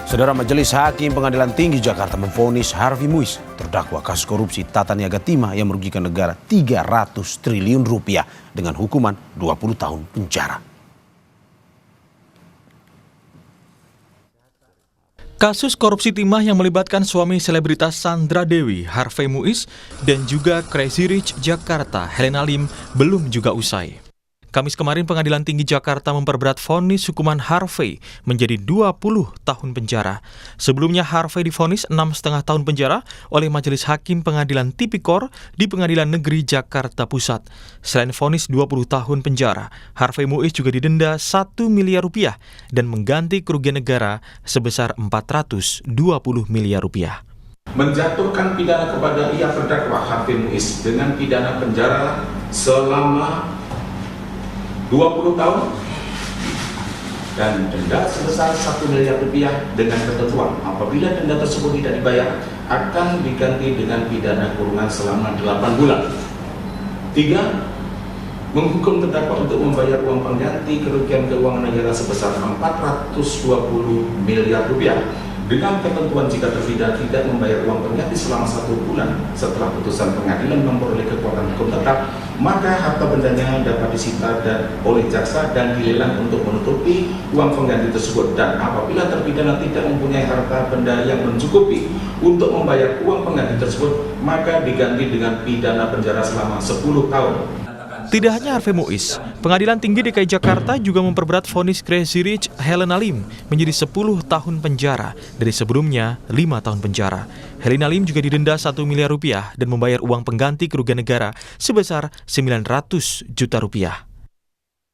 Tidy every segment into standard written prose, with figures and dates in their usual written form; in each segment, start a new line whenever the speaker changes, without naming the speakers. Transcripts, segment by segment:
Saudara, Majelis Hakim Pengadilan Tinggi Jakarta memvonis Harvey Muiz terdakwa kasus korupsi tata niaga timah yang merugikan negara 300 triliun rupiah dengan hukuman 20 tahun penjara.
Kasus korupsi timah yang melibatkan suami selebritas Sandra Dewi, Harvey Muiz, dan juga Crazy Rich Jakarta, Helena Lim, belum juga usai. Kamis kemarin Pengadilan Tinggi Jakarta memperberat vonis hukuman Harvey menjadi 20 tahun penjara. Sebelumnya Harvey divonis 6,5 tahun penjara oleh Majelis Hakim Pengadilan Tipikor di Pengadilan Negeri Jakarta Pusat. Selain vonis 20 tahun penjara, Harvey Muiz juga didenda 1 miliar rupiah dan mengganti kerugian negara sebesar 420 miliar rupiah.
Menjatuhkan pidana kepada ia terdakwa Harvey Muiz dengan pidana penjara selama 20 tahun dan denda sebesar 1 miliar rupiah dengan ketentuan apabila denda tersebut tidak dibayar akan diganti dengan pidana kurungan selama 8 bulan. 3. Menghukum terdakwa untuk membayar uang pengganti kerugian keuangan negara sebesar 420 miliar rupiah dengan ketentuan jika terpidana tidak membayar uang pengganti selama 1 bulan setelah putusan pengadilan memperoleh kekuatan hukum tetap, maka harta bendanya dapat disita oleh jaksa dan dilelang untuk menutupi uang pengganti tersebut. Dan apabila terpidana tidak mempunyai harta benda yang mencukupi untuk membayar uang pengganti tersebut, maka diganti dengan pidana penjara selama 10 tahun.
Tidak hanya Harvey Muiz, Pengadilan Tinggi DKI Jakarta juga memperberat vonis Crazy Rich Helena Lim menjadi 10 tahun penjara dari sebelumnya 5 tahun penjara. Helena Lim juga didenda 1 miliar rupiah dan membayar uang pengganti kerugian negara sebesar 900 juta rupiah.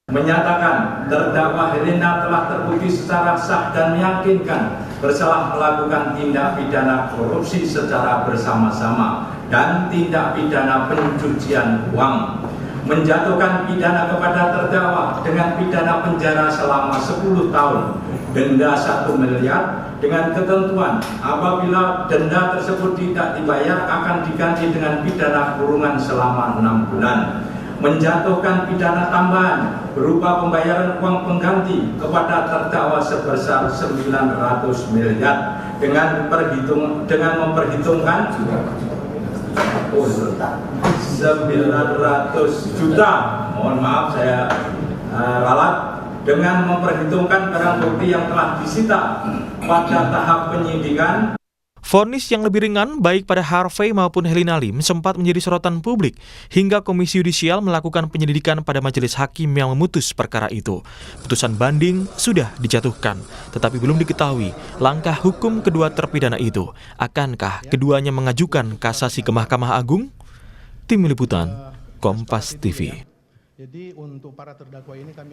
Menyatakan terdakwa Helena telah terbukti secara sah dan meyakinkan bersalah melakukan tindak pidana korupsi secara bersama-sama dan tindak pidana pencucian uang. Menjatuhkan pidana kepada terdakwa dengan pidana penjara selama 10 tahun, denda 1 miliar dengan ketentuan apabila denda tersebut tidak dibayar akan diganti dengan pidana kurungan selama 6 bulan. Menjatuhkan pidana tambahan berupa pembayaran uang pengganti kepada terdakwa sebesar 900 miliar dengan memperhitungkan 900 juta, mohon maaf saya ralat, dengan memperhitungkan barang bukti yang telah disita pada tahap penyidikan.
Vonis yang lebih ringan baik pada Harvey maupun Helena Lim sempat menjadi sorotan publik hingga Komisi Yudisial melakukan penyelidikan pada majelis hakim yang memutus perkara itu. Putusan banding sudah dijatuhkan, tetapi belum diketahui langkah hukum kedua terpidana itu. Akankah keduanya mengajukan kasasi ke Mahkamah Agung? Tim Liputan, Kompas TV.
Jadi untuk para terdakwa ini kami